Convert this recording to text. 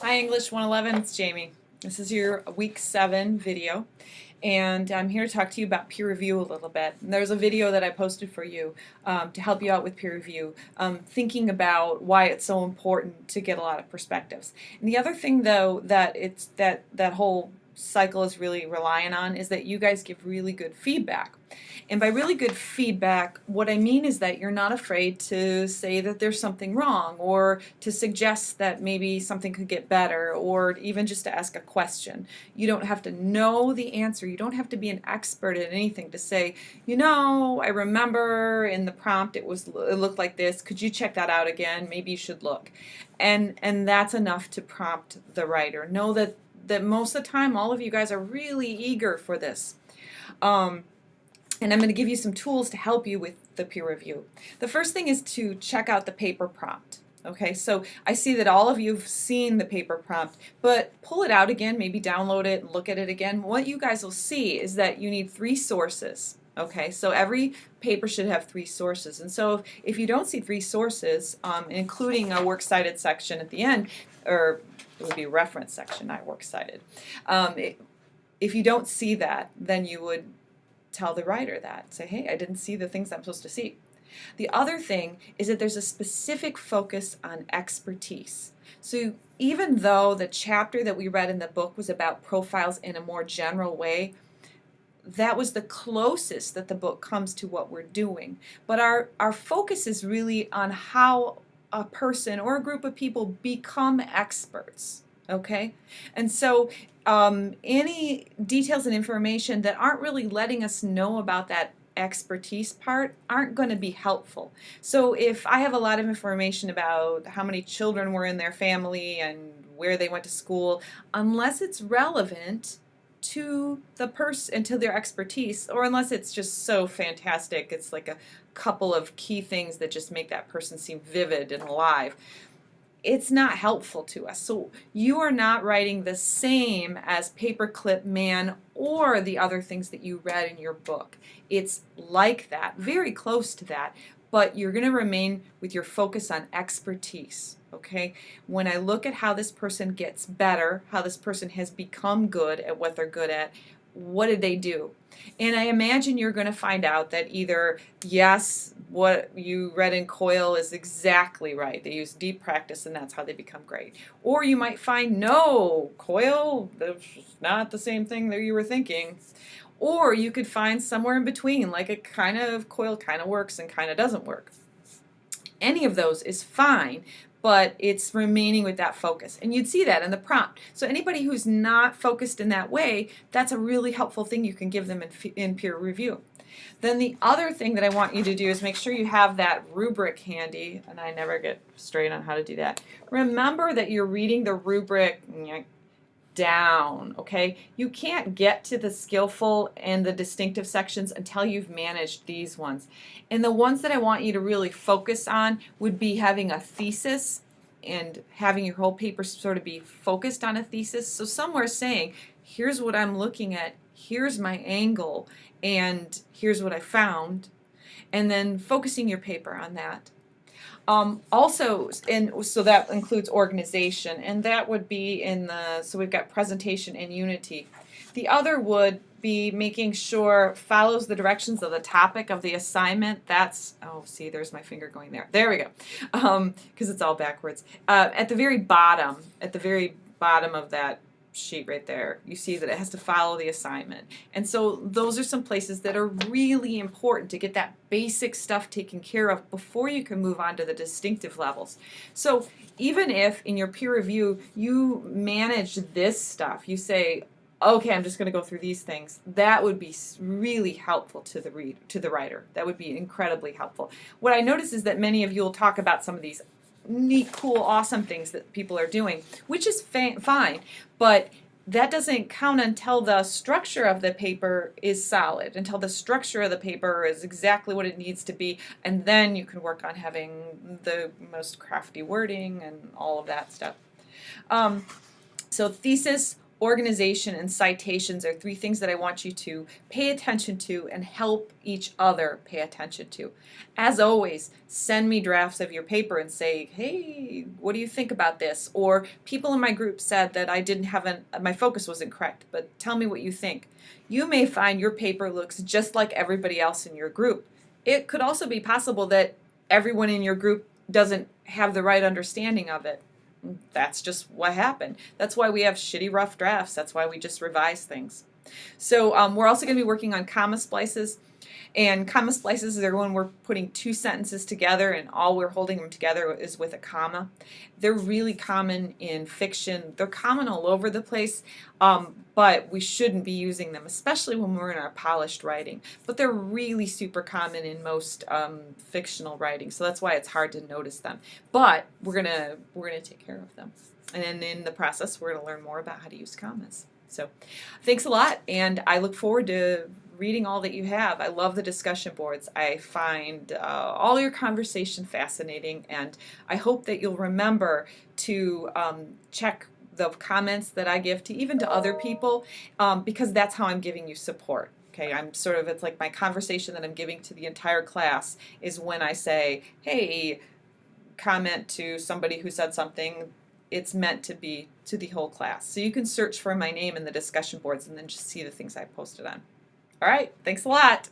Hi English 111, it's Jamie. This is your week 7 video, and I'm here to talk to you about peer review a little bit. And there's a video that I posted for you to help you out with peer review, thinking about why it's so important to get a lot of perspectives. And the other thing though that whole cycle is really relying on is that you guys give really good feedback. And by really good feedback, what I mean is that you're not afraid to say that there's something wrong, or to suggest that maybe something could get better, or even just to ask a question. You don't have to know the answer. You don't have to be an expert at anything to say, you know, I remember in the prompt it looked like this. Could you check that out again? Maybe you should look. And that's enough to prompt the writer. Know that most of the time all of you guys are really eager for this. And I'm going to give you some tools to help you with the peer review. The first thing is to check out the paper prompt. Okay, so I see that all of you have seen the paper prompt, but pull it out again, maybe download it and look at it again. What you guys will see is that you need 3 sources. Okay, so every paper should have 3 sources. And so if you don't see 3 sources, including a works cited section at the end, or it would be a reference section, not works cited. If you don't see that, then you would tell the writer that. Say, hey, I didn't see the things I'm supposed to see. The other thing is that there's a specific focus on expertise. So even though the chapter that we read in the book was about profiles in a more general way, that was the closest that the book comes to what we're doing. But our focus is really on how a person or a group of people become experts. Okay? And so any details and information that aren't really letting us know about that expertise part aren't going to be helpful. So if I have a lot of information about how many children were in their family and where they went to school, unless it's relevant to the person and to their expertise, or unless it's just so fantastic, it's like a couple of key things that just make that person seem vivid and alive, it's not helpful to us. So you are not writing the same as Paperclip Man or the other things that you read in your book. It's like that, very close to that, but you're going to remain with your focus on expertise. Okay? When I look at how this person gets better, how this person has become good at what they're good at, what did they do? And I imagine you're going to find out that either, yes, what you read in COIL is exactly right. They use deep practice and that's how they become great. Or you might find, no, COIL, that's not the same thing that you were thinking. Or you could find somewhere in between, like a kind of COIL kind of works and kind of doesn't work. Any of those is fine, but it's remaining with that focus. And you'd see that in the prompt. So anybody who's not focused in that way, that's a really helpful thing you can give them in peer review. Then the other thing that I want you to do is make sure you have that rubric handy, and I never get straight on how to do that. Remember that you're reading the rubric down, okay? You can't get to the skillful and the distinctive sections until you've managed these ones. And the ones that I want you to really focus on would be having a thesis and having your whole paper sort of be focused on a thesis. So somewhere saying, here's what I'm looking at, here's my angle, and here's what I found, and then focusing your paper on that. Also, and so that includes organization, and that would be in the, so we've got presentation and unity. The other would be making sure follows the directions of the topic of the assignment. That's, oh, see, there's my finger going there. There we go, because it's all backwards. At the very bottom of that sheet right there, you see that it has to follow the assignment. And so those are some places that are really important to get that basic stuff taken care of before you can move on to the distinctive levels. So even if in your peer review you manage this stuff, you say, okay, I'm just going to go through these things, that would be really helpful to the writer. That would be incredibly helpful. What I notice is that many of you will talk about some of these neat, cool, awesome things that people are doing, which is fine, but that doesn't count until the structure of the paper is solid, until the structure of the paper is exactly what it needs to be, and then you can work on having the most crafty wording and all of that stuff. So thesis, organization and citations are three things that I want you to pay attention to and help each other pay attention to. As always, send me drafts of your paper and say, hey, what do you think about this? Or people in my group said that I didn't have my focus wasn't correct, but tell me what you think. You may find your paper looks just like everybody else in your group. It could also be possible that everyone in your group doesn't have the right understanding of it. That's just what happened. That's why we have shitty rough drafts. That's why we just revise things. So we're also going to be working on comma splices. And comma splices are when we're putting two sentences together and all we're holding them together is with a comma. They're really common in fiction. They're common all over the place, but we shouldn't be using them, especially when we're in our polished writing. But they're really super common in most fictional writing, so that's why it's hard to notice them. But we're gonna take care of them. And then in the process, we're gonna learn more about how to use commas. So thanks a lot, and I look forward to reading all that you have. I love the discussion boards. I find all your conversation fascinating, and I hope that you'll remember to check the comments that I give to even to other people, because that's how I'm giving you support. Okay, I'm sort of, it's like my conversation that I'm giving to the entire class is when I say, hey, comment to somebody who said something. It's meant to be to the whole class. So you can search for my name in the discussion boards and then just see the things I posted on. All right, thanks a lot.